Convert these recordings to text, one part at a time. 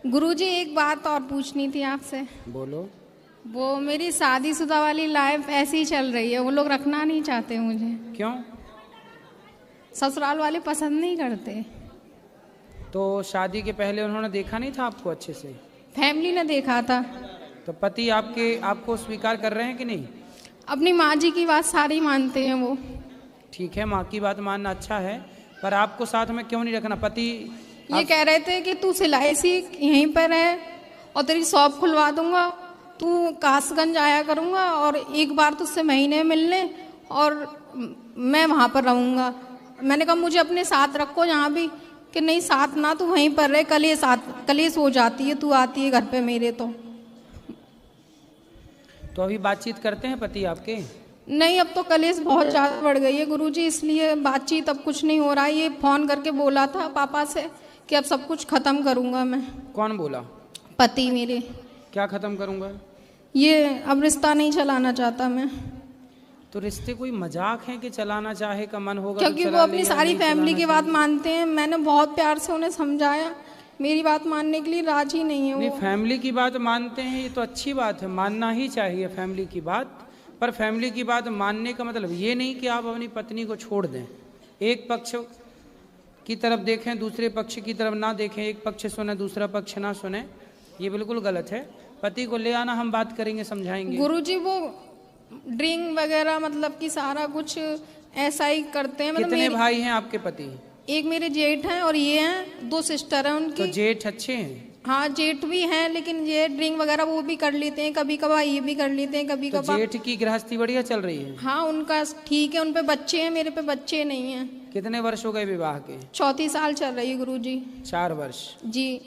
गुरुजी एक बात और पूछनी थी आपसे। बोलो। वो मेरी शादीशुदा वाली लाइफ ऐसी ही चल रही है, वो लोग रखना नहीं चाहते मुझे। क्यों? ससुराल वाले पसंद नहीं करते। तो शादी के पहले उन्होंने देखा नहीं था आपको अच्छे से? फैमिली ने देखा था। तो पति आपको स्वीकार कर रहे हैं कि नहीं? अपनी माँ जी की बात सारी मानते हैं वो। ठीक है, माँ की बात मानना अच्छा है, पर आपको साथ में क्यों नहीं रखना? पति ये कह रहे थे कि तू सिलाई सीख, यहीं पर है और तेरी शॉप खुलवा दूंगा, तू कासगंज आया करूंगा और एक बार तुझसे महीने मिलने और मैं वहाँ पर रहूंगा। मैंने कहा मुझे अपने साथ रखो यहाँ भी, कि नहीं साथ ना, तू वहीं पर रहे, कलेश हो जाती है, तू आती है घर पे मेरे। तो अभी बातचीत करते हैं पति आपके? नहीं, अब तो कलेश बहुत ज़्यादा बढ़ गई है गुरुजी, इसलिए बातचीत अब कुछ नहीं हो रहा है। ये फोन करके बोला था पापा से कि अब सब कुछ खत्म करूंगा मैं। कौन बोला? पति मेरे। क्या खत्म करूंगा? ये अब रिश्ता नहीं चलाना चाहता मैं। तो रिश्ते कोई मजाक है कि चलाना चाहे का मन होगा? क्योंकि वो अपनी सारी फैमिली की बात मानते हैं। मैंने बहुत प्यार से उन्हें समझाया, मेरी बात मानने के लिए राजी नहीं है वो। नहीं, फैमिली की बात मानते हैं ये तो अच्छी बात है, मानना ही चाहिए फैमिली की बात। पर फैमिली की बात मानने का मतलब ये नहीं कि आप अपनी पत्नी को छोड़ दें। एक पक्ष की तरफ देखें, दूसरे पक्ष की तरफ ना देखें, एक पक्ष सुने दूसरा पक्ष ना सुने, ये बिल्कुल गलत है। पति को ले आना, हम बात करेंगे, समझाएंगे। गुरुजी वो ड्रिंक वगैरह मतलब कि सारा कुछ ऐसा ही करते हैं। कितने भाई हैं आपके पति? एक मेरे जेठ हैं और ये हैं, 2 सिस्टर हैं उनकी। तो जेठ अच्छे हैं? हाँ जेठ भी हैं, लेकिन ये ड्रिंक वगैरह वो भी कर लेते हैं, कभी कभार ये भी कर लेते हैं, कभी कभार। जेठ की गृहस्थी बढ़िया चल रही है? हाँ उनका ठीक है, उन पे बच्चे हैं, मेरे पे बच्चे नहीं हैं। कितने वर्ष हो गए विवाह के? 34 साल चल रही है गुरुजी। 4 वर्ष जी।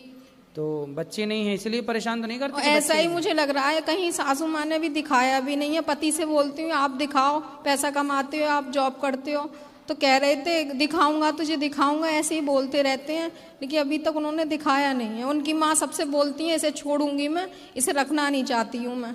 तो बच्चे नहीं हैं इसलिए परेशान तो नहीं करते? ऐसा ही मुझे लग रहा है, कहीं सासू माँ ने भी दिखाया भी नहीं है। पति से बोलती हूँ आप दिखाओ, पैसा कमाते हो, आप जॉब करते हो, तो कह रहे थे दिखाऊंगा तुझे दिखाऊंगा, ऐसे ही बोलते रहते हैं, लेकिन अभी तक उन्होंने दिखाया नहीं है। उनकी माँ सबसे बोलती है इसे छोड़ूंगी मैं, इसे रखना नहीं चाहती हूँ मैं।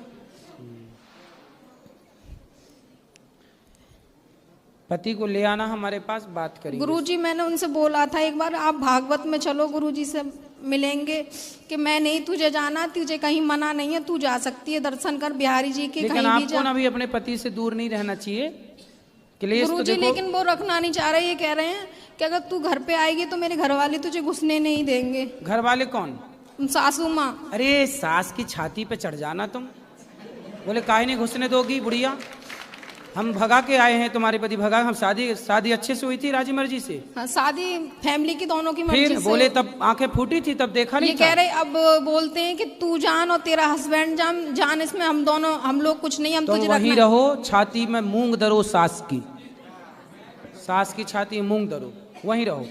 पति को ले आना हमारे पास, बात करेंगे। गुरुजी मैंने उनसे बोला था एक बार आप भागवत में चलो, गुरुजी से मिलेंगे, कि मैं नहीं तुझे जाना, तुझे कहीं मना नहीं है, तू जा सकती है, दर्शन कर बिहारी जी के, लेकिन कहीं भी जा। आपको ना भी अपने पति से दूर नहीं रहना चाहिए। गुरुजी तो लेकिन वो रखना नहीं चाह रहे, ये कह रहे हैं कि अगर तू घर पे आएगी तो मेरे घर वाले तुझे घुसने नहीं देंगे। घर वाले कौन? सासू माँ। अरे सास की छाती पे चढ़ जाना तुम, बोले काहे नहीं घुसने दोगी बुढ़िया, हम भगा के आए हैं तुम्हारे पति, भगा। हम शादी अच्छे से हुई थी, राजी मर्जी से। हाँ, शादी फैमिली की दोनों की मर्जी फिर से। बोले तब आंखें फूटी थी, तब देखा नहीं ये था। कह रहे अब बोलते हैं कि तू जान और तेरा हस्बैंड जान, इसमें हम लोग कुछ नहीं, हम तो तुझे वहीं रहो, छाती में मूंग धरो, सास की छाती मूंग धरो, वहीं रहो।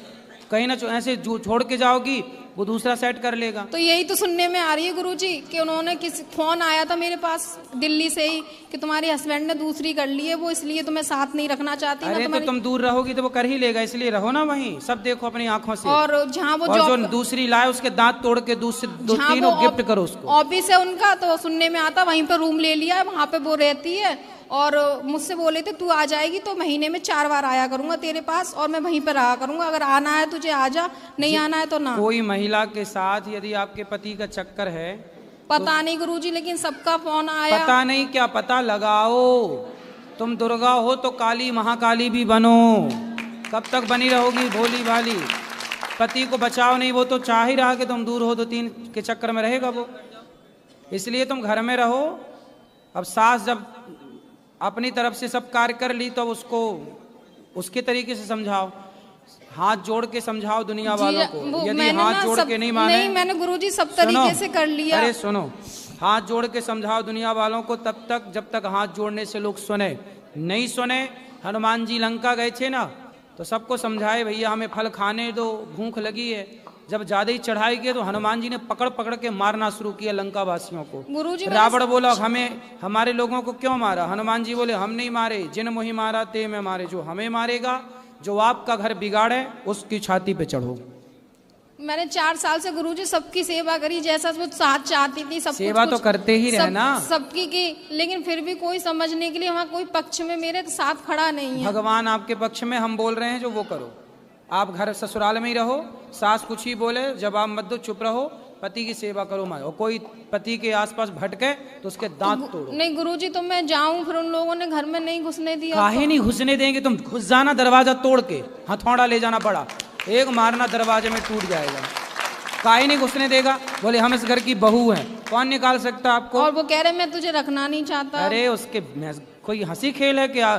कहीं ना ऐसे छोड़ के जाओगी वो दूसरा सेट कर लेगा। तो यही तो सुनने में आ रही है गुरुजी कि उन्होंने फोन आया था मेरे पास दिल्ली से ही कि तुम्हारे हस्बैंड ने दूसरी कर ली है, वो इसलिए तुम्हें साथ नहीं रखना चाहती। अरे तो तुम दूर रहोगी तो वो कर ही लेगा, इसलिए रहो ना वहीं, सब देखो अपनी आंखों से। और जहाँ वो जो दूसरी लाए उसके दांत तोड़ के दो तीनों गिफ्ट करो उसको। ऑफिस है उनका, तो सुनने में आता वहीं पर रूम ले लिया, वहाँ पे वो रहती है। और मुझसे बोले थे तू आ जाएगी तो महीने में 4 बार आया करूंगा तेरे पास और मैं वहीं पर रहा करूंगा, अगर आना है तुझे आ जा, नहीं आना है तो ना। कोई महिला के साथ यदि आपके पति का चक्कर है, पता नहीं गुरुजी, लेकिन सबका फोन आया। पता नहीं क्या, पता लगाओ। तुम दुर्गा हो तो काली महाकाली भी बनो, कब तक बनी रहोगी भोली भाली? पति को बचाओ नहीं, वो तो चाह ही रहा कि तुम दूर हो, तो 3 के चक्कर में रहेगा वो, इसलिए तुम घर में रहो। अब सास जब अपनी तरफ से सब कार्य कर ली तो उसको उसके तरीके से समझाओ, हाथ जोड़ के समझाओ दुनिया वालों को। यदि हाथ जोड़ के नहीं माने, नहीं मैंने गुरुजी सब तरीके से कर लिया। अरे सुनो, हाथ जोड़ के समझाओ दुनिया वालों को तब तक जब तक हाथ जोड़ने से लोग सुने। नहीं सुने, हनुमान जी लंका गए थे ना, तो सबको समझाए भैया हमें फल खाने दो, भूख लगी है। जब ज्यादा ही चढ़ाई किया तो हनुमान जी ने पकड़ पकड़ के मारना शुरू किया लंका वासियों को। रावण बोला हमें हमारे लोगों को क्यों मारा? हनुमान जी बोले हम नहीं मारे, जिन मोहि मारा ते मैं मारे, जो हमें मारेगा, जो आपका घर बिगाड़े उसकी छाती पे चढ़ो। मैंने 4 साल से गुरुजी सबकी सेवा करी, जैसा वो साथ चाहती थी सब सेवा तो करते ही रहना सबकी की, लेकिन फिर भी कोई समझने के लिए वहाँ कोई पक्ष में मेरे साथ खड़ा नहीं है। भगवान आपके पक्ष में, हम बोल रहे हैं जो वो करो। आप घर ससुराल में ही रहो, सास कुछ ही बोले जवाब मत दो, चुप रहो, पति की सेवा करो मत, और कोई पति के आसपास भटके तो उसके दांत तोड़ो। नहीं गुरुजी, तो मैं जाऊं, फिर उन लोगों ने घर में नहीं घुसने दिया। काहे नहीं घुसने देंगे, तुम घुस जाना दरवाजा तोड़ के, हथौड़ा ले जाना पड़ा, एक मारना दरवाजे में टूट जाएगा। काहे नहीं घुसने देगा? बोले हम इस घर की बहू हैं, कौन निकाल सकता आपको? और वो कह रहे मैं तुझे रखना नहीं चाहता। अरे उसके कोई हंसी खेल है क्या?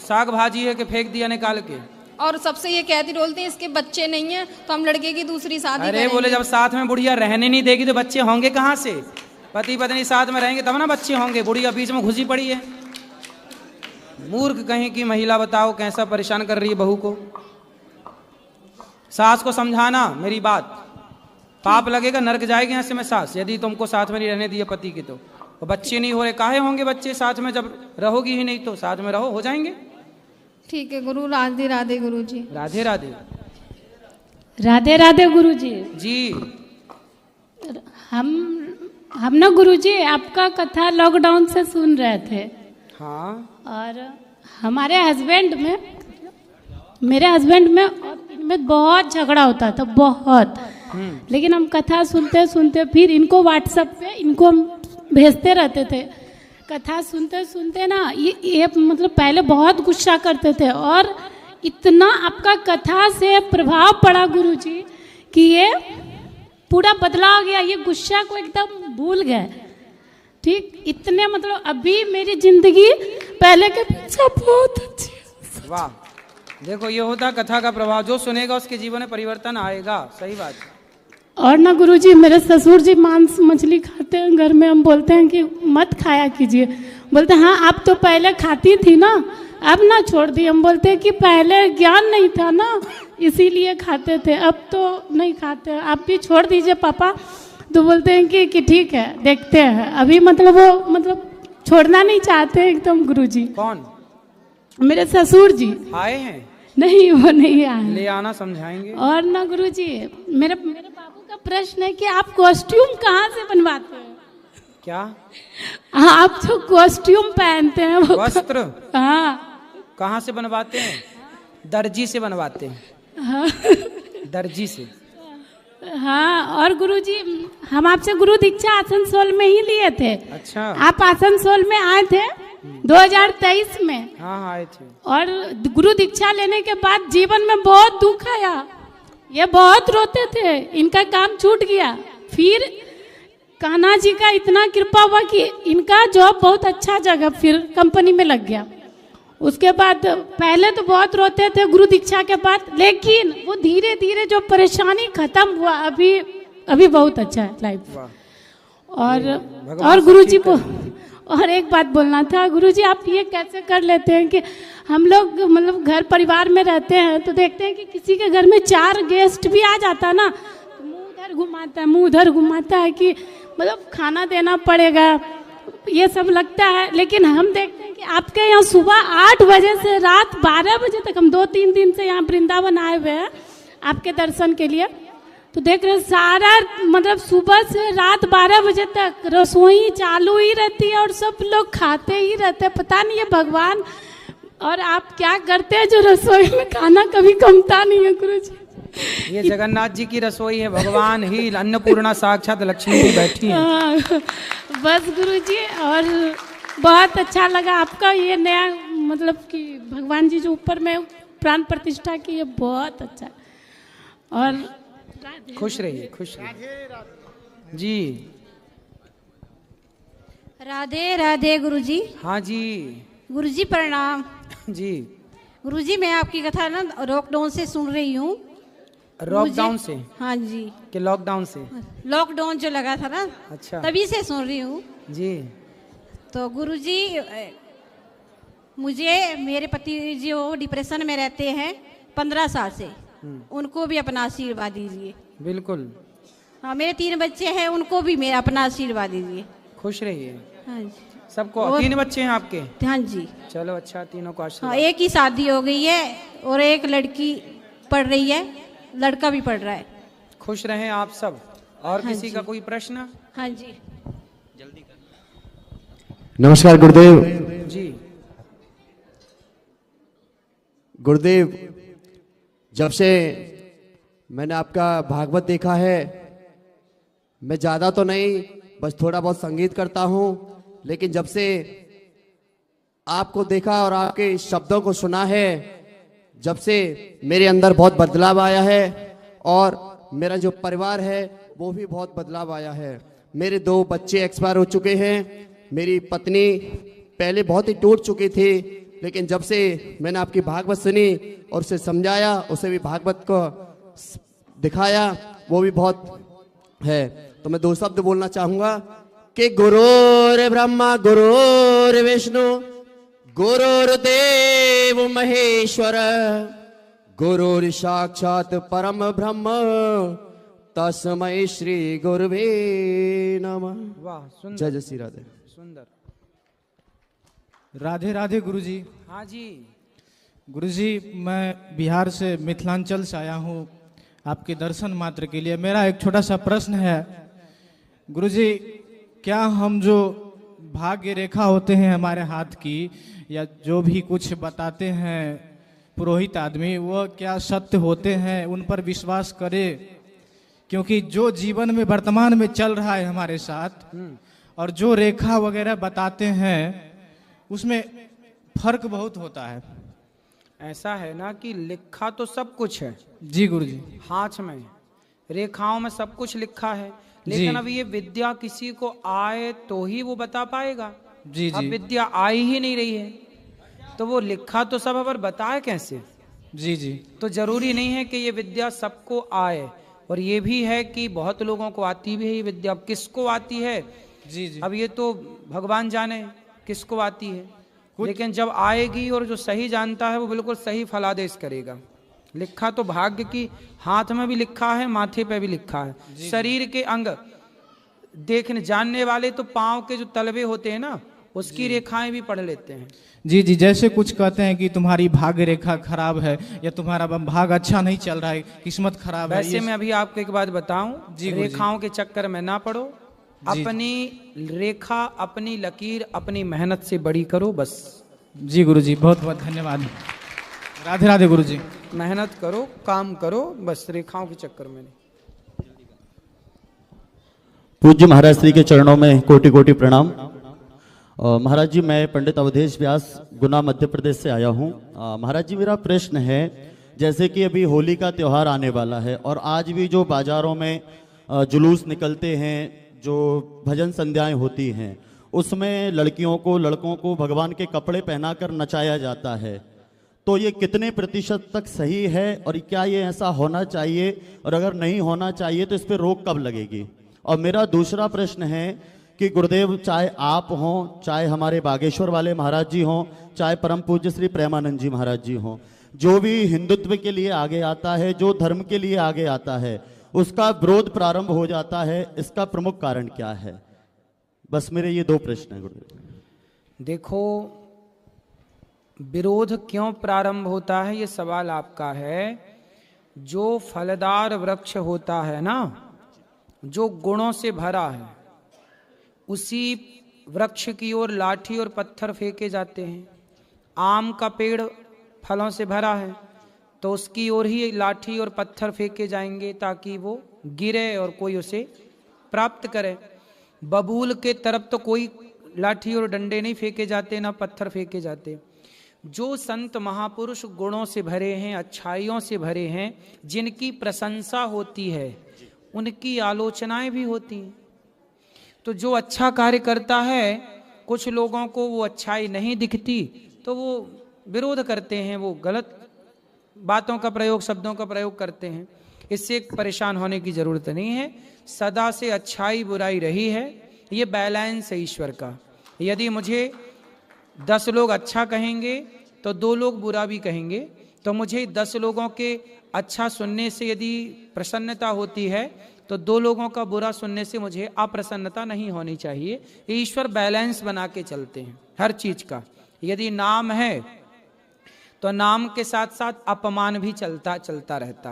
साग भाजी है कि फेंक दिया निकाल के? और सबसे ये कहती बोलती है इसके बच्चे नहीं है तो हम लड़के की दूसरी शादी अरे करेंगे। बोले जब साथ में बुढ़िया रहने नहीं देगी तो बच्चे होंगे कहाँ से? पति पत्नी साथ में रहेंगे तब ना बच्चे होंगे, बुढ़िया बीच में घुसी पड़ी है। मूर्ख कहीं की महिला, बताओ कैसा परेशान कर रही है बहू को। सास को समझाना मेरी बात, पाप लगेगा, नरक जाएगी यहाँ से मैं सास, यदि तुमको साथ में नहीं रहने दिया पति की तो बच्चे नहीं हो रहे। काहे होंगे बच्चे साथ में? जब रहोगी ही नहीं तो साथ में रहो, हो जाएंगे। ठीक है गुरु, राधे राधे गुरु जी। राधे राधे। राधे राधे गुरु जी। जी हम ना गुरु जी आपका कथा लॉकडाउन से सुन रहे थे। हाँ। और हमारे हस्बैंड में, मेरे हस्बैंड में और इनमें बहुत झगड़ा होता था, बहुत। लेकिन हम कथा सुनते सुनते फिर इनको व्हाट्सएप पे इनको हम भेजते रहते थे। कथा सुनते सुनते ना ये मतलब पहले बहुत गुस्सा करते थे, और इतना आपका कथा से प्रभाव पड़ा गुरुजी कि ये पूरा बदला हो गया, ये गुस्सा को एकदम भूल गए। ठीक, इतने मतलब अभी मेरी जिंदगी पहले के पीछे बहुत अच्छी है। वाह, देखो ये होता कथा का प्रभाव, जो सुनेगा उसके जीवन में परिवर्तन आएगा। सही बात। और ना गुरुजी मेरे ससुर जी मांस मछली खाते हैं घर में, हम बोलते हैं कि मत खाया कीजिए, बोलते हैं हाँ आप तो पहले खाती थी ना, अब ना छोड़ दी। हम बोलते हैं कि पहले ज्ञान नहीं था ना इसीलिए खाते थे, अब तो नहीं खाते, आप भी छोड़ दीजिए पापा। तो बोलते हैं कि ठीक है देखते हैं। अभी मतलब वो मतलब छोड़ना नहीं चाहते एकदम गुरुजी। कौन? मेरे ससुर जी आए हैं? नहीं, वो नहीं आए, ले आना, समझाएंगे। और ना गुरुजी मेरे बाबू का प्रश्न है कि आप कॉस्ट्यूम कहाँ से बनवाते हैं? क्या? हाँ, आप जो कॉस्ट्यूम पहनते हैं वो वस्त्र? हाँ। कहाँ से बनवाते हैं? दर्जी से बनवाते हैं। हाँ। दर्जी से। हाँ, और गुरुजी हम आपसे गुरु दीक्षा आसनसोल में ही लिए थे। अच्छा। आप आसनसोल में आए थे 2023 में। हाँ आए थे। और गुरु दीक्षा लेने के बाद जीवन में बहुत दुख आया, ये बहुत रोते थे, इनका काम छूट गया। फिर कान्हा जी का इतना कृपा हुआ कि इनका जॉब बहुत अच्छा जगह फिर कंपनी में लग गया। उसके बाद पहले तो बहुत रोते थे गुरु दीक्षा के बाद, लेकिन वो धीरे धीरे जो परेशानी खत्म हुआ, अभी बहुत अच्छा है लाइफ। और गुरुजी को और एक बात बोलना था, गुरुजी आप ये कैसे कर लेते हैं कि हम लोग मतलब घर परिवार में रहते हैं तो देखते हैं कि किसी के घर में 4 गेस्ट भी आ जाता ना, तो मुंह उधर घुमाता है, मुंह उधर घुमाता है कि मतलब खाना देना पड़ेगा, ये सब लगता है। लेकिन हम देखते हैं कि आपके यहाँ सुबह 8 बजे से रात 12 बजे तक, हम 2-3 दिन से यहाँ वृंदावन आए हुए हैं आपके दर्शन के लिए, तो देख रहे सारा मतलब सुबह से रात 12 बजे तक रसोई चालू ही रहती है और सब लोग खाते ही रहते हैं। पता नहीं है भगवान और आप क्या करते हैं जो रसोई में खाना कभी कमता नहीं है गुरुजी। ये जगन्नाथ जी की रसोई है, भगवान ही अन्नपूर्णा साक्षात लक्ष्मी जी बैठी हैं। बस गुरुजी, और बहुत अच्छा लगा आपका ये नया मतलब कि भगवान जी जो ऊपर में प्राण प्रतिष्ठा की, ये बहुत अच्छा है। और खुश रहिए, खुश रहिए जी। राधे राधे गुरुजी। हाँ जी। गुरुजी प्रणाम जी। गुरुजी मैं आपकी कथा ना लॉकडाउन से सुन रही हूँ। लॉकडाउन से? हाँ जी। कि लॉकडाउन से? लॉकडाउन जो लगा था ना, अच्छा, तभी से सुन रही हूँ जी। तो गुरुजी मुझे मेरे पति जी वो डिप्रेशन में रहते हैं 15 साल से, उनको भी अपना आशीर्वाद दीजिए। बिल्कुल। हाँ, मेरे 3 बच्चे हैं, उनको भी मेरा अपना आशीर्वाद दीजिए। खुश रहिए। हाँ जी। सबको 3 बच्चे हैं आपके? हाँ जी। चलो अच्छा, तीनों को हाँ, आशीर्वाद। एक ही शादी हो गई है और एक लड़की पढ़ रही है, लड़का भी पढ़ रहा है। खुश रहें आप सब। और हाँ किसी का कोई प्रश्न? हाँ जी। नमस्कार गुरुदेव जी। गुरुदेव, जब से मैंने आपका भागवत देखा है मैं ज़्यादा तो नहीं, बस थोड़ा बहुत संगीत करता हूँ, लेकिन जब से आपको देखा और आपके शब्दों को सुना है, जब से मेरे अंदर बहुत बदलाव आया है और मेरा जो परिवार है वो भी बहुत बदलाव आया है। मेरे 2 बच्चे एक्सपायर हो चुके हैं, मेरी पत्नी पहले बहुत ही टूट चुकी थी, लेकिन जब से मैंने आपकी भागवत सुनी और उसे समझाया, उसे भी भागवत को दिखाया, वो भी बहुत है। तो मैं 2 शब्द बोलना चाहूँगा कि गुरुर् ब्रह्मा गुरुर् विष्णु गुरुर्देव महेश्वर गुरुर् साक्षात परम ब्रह्म तस्मै श्री गुरुवे नमः। वाह, सुंदर। जय जय श्री राधे। सुंदर। राधे राधे गुरुजी। हाँ जी। गुरुजी, मैं बिहार से मिथिलांचल से आया हूँ आपके दर्शन मात्र के लिए। मेरा एक छोटा सा प्रश्न है गुरुजी, क्या हम जो भाग्य रेखा होते हैं हमारे हाथ की, या जो भी कुछ बताते हैं पुरोहित आदमी, वो क्या सत्य होते हैं? उन पर विश्वास करें, क्योंकि जो जीवन में वर्तमान में चल रहा है हमारे साथ और जो रेखा वगैरह बताते हैं उसमें फर्क बहुत होता है। ऐसा है ना कि लिखा तो सब कुछ है जी गुरुजी, हाथ में, रेखाओं में सब कुछ लिखा है, लेकिन अब ये विद्या किसी को आए तो ही वो बता पाएगा। जी अब जी विद्या आई ही नहीं रही है, तो वो लिखा तो सब है, पर बताए कैसे? जी जी तो जरूरी नहीं है कि ये विद्या सबको आए, और ये भी है कि बहुत लोगों को आती भी है ये विद्या। अब किसको आती है जी जी अब ये तो भगवान जाने किसको आती है, लेकिन जब आएगी और जो सही जानता है वो बिल्कुल सही फलादेश करेगा। लिखा तो भाग्य की हाथ में भी लिखा है, माथे पे भी लिखा है, शरीर के अंग देखने जानने वाले तो पांव के जो तलवे होते हैं ना, उसकी रेखाएं भी पढ़ लेते हैं। जी जी, जैसे कुछ कहते हैं कि तुम्हारी भाग्य रेखा खराब है या तुम्हारा भाग अच्छा नहीं चल रहा है, किस्मत खराब है। वैसे मैं अभी आपको एक बात बताऊं, रेखाओं के चक्कर में ना पड़ो, अपनी रेखा, अपनी लकीर, अपनी मेहनत से बड़ी करो बस। जी गुरुजी, बहुत बहुत धन्यवाद। राधे राधे गुरुजी। मेहनत करो, काम करो, बस रेखाओं के चक्कर में नहीं। पूज्य महाराज श्री के चरणों में कोटि कोटि प्रणाम। महाराज जी, मैं पंडित अवधेश व्यास गुना मध्य प्रदेश से आया हूँ। महाराज जी, मेरा प्रश्न है, जैसे कि अभी होली का त्यौहार आने वाला है और आज भी जो बाजारों में जुलूस निकलते हैं, जो भजन संध्याएं होती हैं, उसमें लड़कियों को, लड़कों को भगवान के कपड़े पहनाकर नचाया जाता है, तो ये कितने प्रतिशत तक सही है और क्या ये ऐसा होना चाहिए, और अगर नहीं होना चाहिए तो इस पर रोक कब लगेगी? और मेरा दूसरा प्रश्न है कि गुरुदेव, चाहे आप हों, चाहे हमारे बागेश्वर वाले महाराज जी हों, चाहे परम पूज्य श्री प्रेमानंद जी महाराज जी हों, जो भी हिंदुत्व के लिए आगे आता है, जो धर्म के लिए आगे आता है, उसका विरोध प्रारंभ हो जाता है। इसका प्रमुख कारण क्या है? बस मेरे ये 2 प्रश्न हैं गुरुदेव। देखो, विरोध क्यों प्रारंभ होता है ये सवाल आपका है। जो फलदार वृक्ष होता है ना, जो गुणों से भरा है, उसी वृक्ष की ओर लाठी और पत्थर फेंके जाते हैं। आम का पेड़ फलों से भरा है तो उसकी ओर ही लाठी और पत्थर फेंके जाएंगे ताकि वो गिरे और कोई उसे प्राप्त करे। बबूल के तरफ तो कोई लाठी और डंडे नहीं फेंके जाते, ना पत्थर फेंके जाते। जो संत महापुरुष गुणों से भरे हैं, अच्छाइयों से भरे हैं, जिनकी प्रशंसा होती है, उनकी आलोचनाएं भी होती हैं। तो जो अच्छा कार्य करता है, कुछ लोगों को वो अच्छाई नहीं दिखती तो वो विरोध करते हैं, वो गलत बातों का प्रयोग, शब्दों का प्रयोग करते हैं। इससे परेशान होने की जरूरत नहीं है। सदा से अच्छाई बुराई रही है, ये बैलेंस है ईश्वर का। यदि मुझे 10 लोग अच्छा कहेंगे तो 2 लोग बुरा भी कहेंगे, तो मुझे 10 लोगों के अच्छा सुनने से यदि प्रसन्नता होती है तो 2 लोगों का बुरा सुनने से मुझे अप्रसन्नता नहीं होनी चाहिए। ईश्वर बैलेंस बना के चलते हैं हर चीज का। यदि नाम है तो नाम के साथ साथ अपमान भी चलता रहता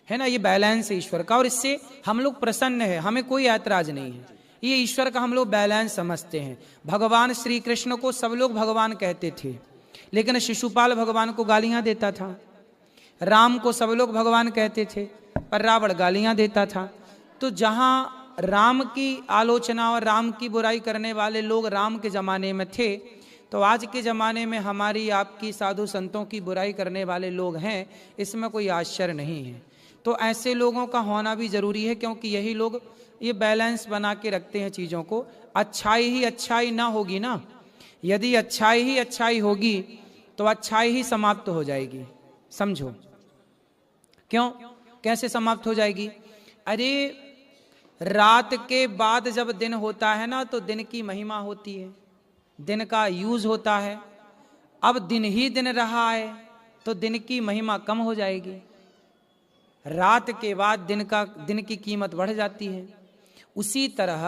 है ना। ये बैलेंस है ईश्वर का और इससे हम लोग प्रसन्न है, हमें कोई ऐतराज नहीं है। ये ईश्वर का हम लोग बैलेंस समझते हैं। भगवान श्री कृष्ण को सब लोग भगवान कहते थे, लेकिन शिशुपाल भगवान को गालियां देता था। राम को सब लोग भगवान कहते थे, पर रावण गालियां देता था। तो जहां राम की आलोचना और राम की बुराई करने वाले लोग राम के जमाने में थे, तो आज के ज़माने में हमारी आपकी साधु संतों की बुराई करने वाले लोग हैं, इसमें कोई आश्चर्य नहीं है। तो ऐसे लोगों का होना भी ज़रूरी है, क्योंकि यही लोग ये बैलेंस बना के रखते हैं चीज़ों को। अच्छाई ही अच्छाई ना होगी ना, यदि अच्छाई ही अच्छाई होगी तो अच्छाई ही समाप्त हो जाएगी। समझो क्यों, कैसे समाप्त हो जाएगी? अरे रात के बाद जब दिन होता है ना, तो दिन की महिमा होती है, दिन का यूज होता है। अब दिन ही दिन रहा है तो दिन की महिमा कम हो जाएगी। रात के बाद दिन की कीमत बढ़ जाती है। उसी तरह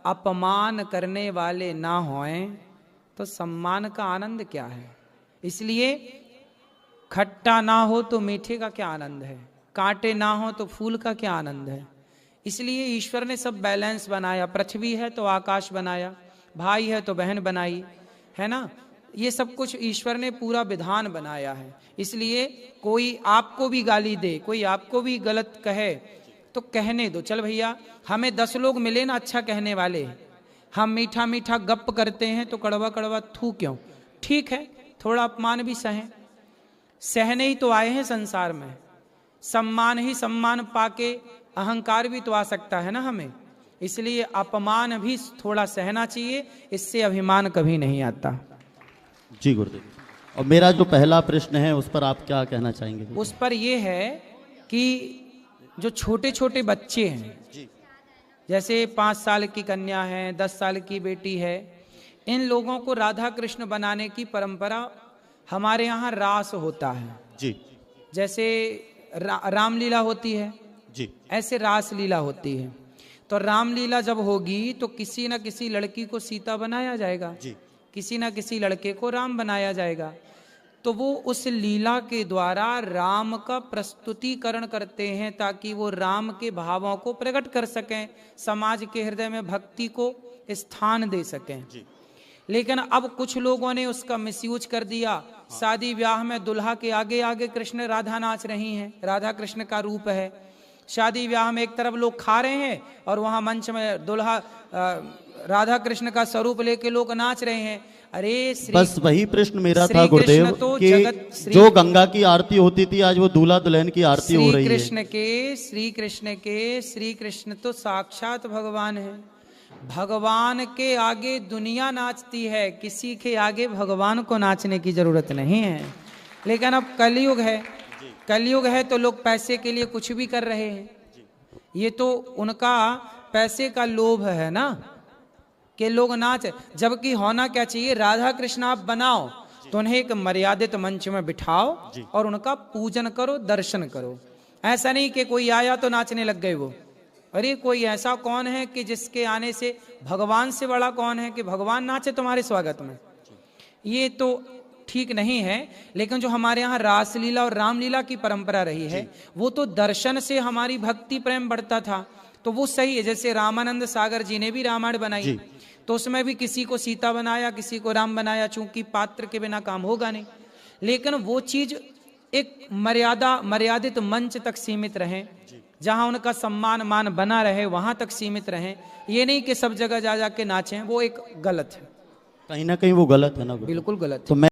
अपमान करने वाले ना होएं तो सम्मान का आनंद क्या है। इसलिए खट्टा ना हो तो मीठे का क्या आनंद है, कांटे ना हो तो फूल का क्या आनंद है। इसलिए ईश्वर ने सब बैलेंस बनाया। पृथ्वी है तो आकाश बनाया, भाई है तो बहन बनाई, है ना। ये सब कुछ ईश्वर ने पूरा विधान बनाया है। इसलिए कोई आपको भी गाली दे, कोई आपको भी गलत कहे तो कहने दो। चल भैया, हमें 10 लोग मिले ना अच्छा कहने वाले, हम मीठा मीठा गप करते हैं तो कड़वा कड़वा थू क्यों। ठीक है, थोड़ा अपमान भी सहें, सहने ही तो आए हैं संसार में। सम्मान ही सम्मान पाके अहंकार भी तो आ सकता है ना हमें। इसलिए अपमान भी थोड़ा सहना चाहिए, इससे अभिमान कभी नहीं आता। जी गुरुदेव, और मेरा जो पहला प्रश्न है उस पर आप क्या कहना चाहेंगे? उस पर यह है कि जो छोटे छोटे बच्चे हैं, जैसे 5 साल की कन्या है, 10 साल की बेटी है, इन लोगों को राधा कृष्ण बनाने की परंपरा हमारे यहाँ रास होता है। जी, जैसे रामलीला होती है जी, ऐसे रास लीला होती है। तो रामलीला जब होगी तो किसी न किसी लड़की को सीता बनाया जाएगा, जी, किसी न किसी लड़के को राम बनाया जाएगा। तो वो उस लीला के द्वारा राम का प्रस्तुतिकरण करते हैं, ताकि वो राम के भावों को प्रकट कर सकें, समाज के हृदय में भक्ति को स्थान दे सकें। लेकिन अब कुछ लोगों ने उसका मिसयूज कर दिया। शादी ब्याह में दुल्हा के आगे आगे कृष्ण राधा नाच रही हैं, राधा कृष्ण का रूप है। शादी ब्याह में एक तरफ लोग खा रहे हैं और वहां मंच में दुल्हा राधा कृष्ण का स्वरूप लेके लोग नाच रहे हैं। अरे बस वही प्रश्न मेरा था गुरुदेव कि जो गंगा की आरती होती थी आज वो दूल्हा दुल्हन की आरती हो रही है। श्री कृष्ण तो साक्षात भगवान है। भगवान के आगे दुनिया नाचती है, किसी के आगे भगवान को नाचने की जरूरत नहीं है। लेकिन अब कलयुग है, कलयुग है तो लोग पैसे के लिए कुछ भी कर रहे हैं। ये तो उनका पैसे का लोभ है ना कि लोग नाच। जबकि होना क्या चाहिए, राधा कृष्ण आप बनाओ तो उन्हें एक मर्यादित मंच में बिठाओ और उनका पूजन करो, दर्शन करो। ऐसा नहीं कि कोई आया तो नाचने लग गए वो। अरे कोई ऐसा कौन है कि जिसके आने से भगवान से बड़ा कौन है कि भगवान नाचे तुम्हारे स्वागत में। ये तो ठीक नहीं है। लेकिन जो हमारे यहाँ रासलीला और रामलीला की परंपरा रही है, वो तो दर्शन से हमारी भक्ति प्रेम बढ़ता था, तो वो सही है। जैसे रामानंद सागर जी ने भी रामायण बनाई, तो उसमें भी किसी को सीता बनाया, किसी को राम बनाया, चूंकि पात्र के बिना काम होगा नहीं। लेकिन वो चीज एक मर्यादित मंच तक सीमित रहे, जहां उनका सम्मान मान बना रहे वहां तक सीमित रहे। ये नहीं कि सब जगह जा जाके नाचें, वो एक गलत है। कहीं ना कहीं वो गलत है ना, बिल्कुल गलत है। तो मैं